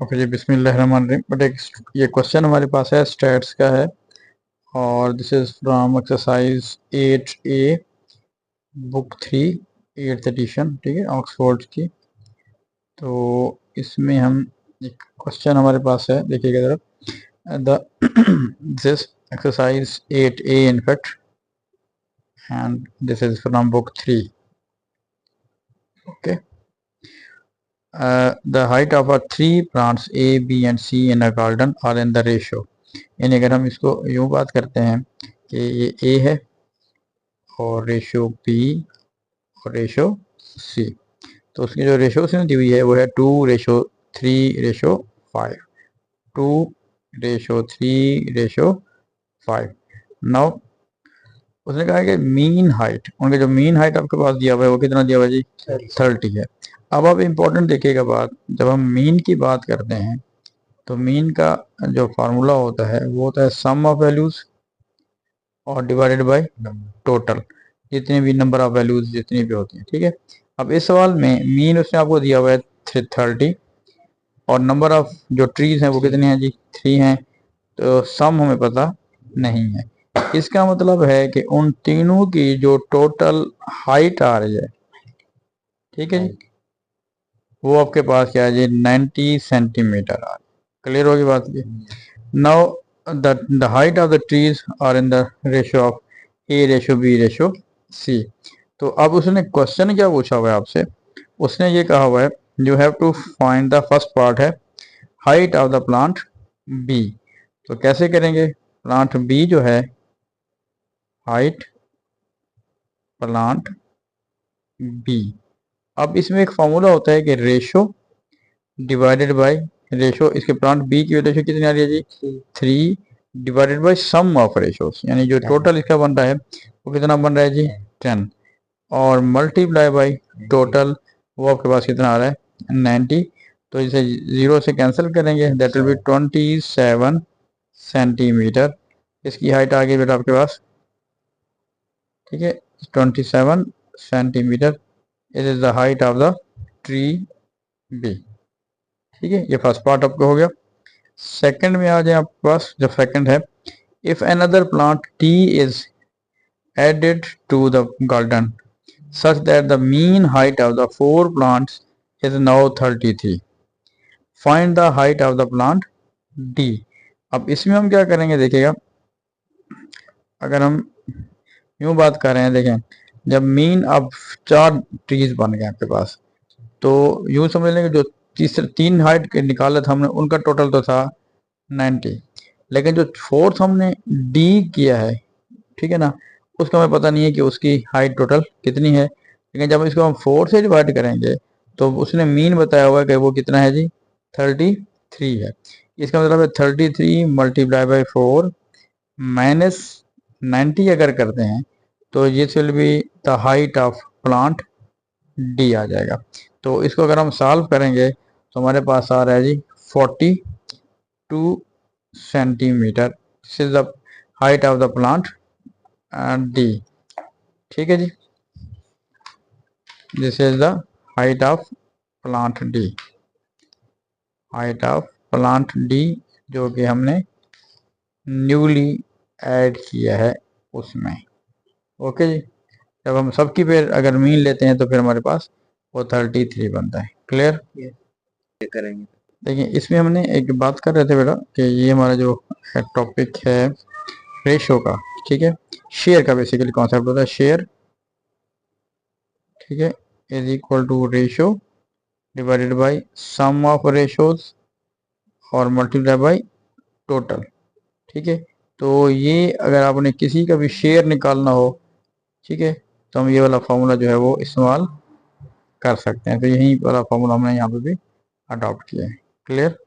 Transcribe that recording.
Okay जी, बिस्मिल्लाहिर्रहमानिर्रहीम। But एक ये क्वेश्चन हमारे पास है, स्टैट्स का है, और this is from exercise 8A, book 3, 8th edition, ठीक है, ऑक्सफोर्ड की। तो इसमें हम एक क्वेश्चन हमारे पास है, देखिएगा जरा। This exercise 8A in fact, and this is from book 3. Okay. The height of our three plants A, B and C in a garden are in the ratio. यानी अगर हम इसको यूँ बात करते हैं कि ये A है और रेशो B और रेशो C, तो उसकी जो रेशो उसमें दी हुई है वो है 2:3:5, 2:3:5। नाउ उसने कहा है कि मीन हाइट, उनका जो मीन हाइट आपके पास दिया हुआ है वो कितना दिया हुआ है जी? 30 है। अब आप इम्पोर्टेंट देखिएगा बात, जब हम मीन की बात करते हैं तो मीन का जो फार्मूला होता है वो होता है सम ऑफ वैल्यूज और डिवाइडेड बाय टोटल, जितने भी नंबर ऑफ वैल्यूज जितनी भी होती हैं, ठीक है। अब इस सवाल में मीन उसने आपको दिया हुआ है 30 और नंबर ऑफ जो ट्रीज हैं वो कितने हैं जी? 3 हैं। तो सम हमें पता नहीं है। इसका मतलब है कि उन तीनों की जो टोटल हाइट आ रही है, ठीक है जी, वो आपके पास क्या है जी? 90 सेंटीमीटर आ रही है। क्लियर होगी बात की? Now the height of the trees are in the ratio of A:B:C। तो अब उसने क्वेश्चन क्या पूछा हुआ है आपसे? उसने ये कहा हुआ है you have to find the first part है height of the plant B. तो कैसे करेंगे? प्लांट बी जो है, हाइट प्लांट बी। अब इसमें एक फॉर्मूला होता है कि रेशो डिवाइडेड बाय रेशो, इसके प्लांट बी की रेशो कितनी आ रही है जी? 3 divided by sum of ratios, यानी जो टोटल इसका बन रहा है वो कितना बन रहा है जी? 10, और मल्टीप्लाई बाय टोटल, वो आपके पास कितना आ रहा है? 90। तो इसे 0 से कैंसिल करेंगे, दैट विल बी 27 सेंटीमीटर। इसकी हाइट आ गई बेटा आपके पास, ठीक है, 27 centimetre. It is the height of the tree b. ठीक है, ये फर्स्ट पार्ट आपको हो गया। सेकंड में आ जाए आपके पास, जो सेकंड है, if another plant T is added to the garden such that the mean height of the 4 plants is now 33, find the height of the plant D। अब इसमें हम क्या करेंगे देखिएगा, अगर हम यूं बात कर रहे हैं, देखें, जब मीन अब 4 ट्रीज बन गए आपके पास, तो यूं समझ लेंगे जो तीसरे 3 हाइट के निकाले थे हमने, उनका टोटल तो था 90, लेकिन जो फोर्थ हमने डी किया है, ठीक है ना, उसका हमें पता नहीं है कि उसकी हाइट टोटल कितनी है। लेकिन जब इसको हम 4 से डिवाइड करेंगे तो उसने मीन बताया हुआ है कि वो कितना है जी? 33 है। इसका मतलब है 33 मल्टीप्लाई बाई 4 माइनस 90 अगर करते हैं तो ये will be the height of plant D आ जाएगा। तो इसको अगर हम सॉल्व करेंगे तो हमारे पास आ रहा है जी 42 centimetre. This is the height of the plant D. ठीक है जी, this is the height of plant D, height of plant D, जो कि हमने न्यूली ऐड किया है उसमें। ओके जी, जब हम सबकी पे अगर मीन लेते हैं तो फिर हमारे पास वो 33 बनता है। क्लियर? करेंगे। देखिए, इसमें हमने एक बात कर रहे थे बेटा कि ये हमारा जो टॉपिक है रेशो का, ठीक है, शेयर का बेसिकली कॉन्सेप्ट होता है शेयर, ठीक है, is equal to ratio divided by sum of ratios और मल्टीप्लाई बाय टोटल। ठीक है, तो ये अगर आपने किसी का भी शेयर निकालना हो, ठीक है, तो हम ये वाला फॉर्मूला जो है वो इस्तेमाल कर सकते हैं। तो यही वाला फॉर्मूला हमने यहाँ पे भी अडॉप्ट किया है। क्लियर?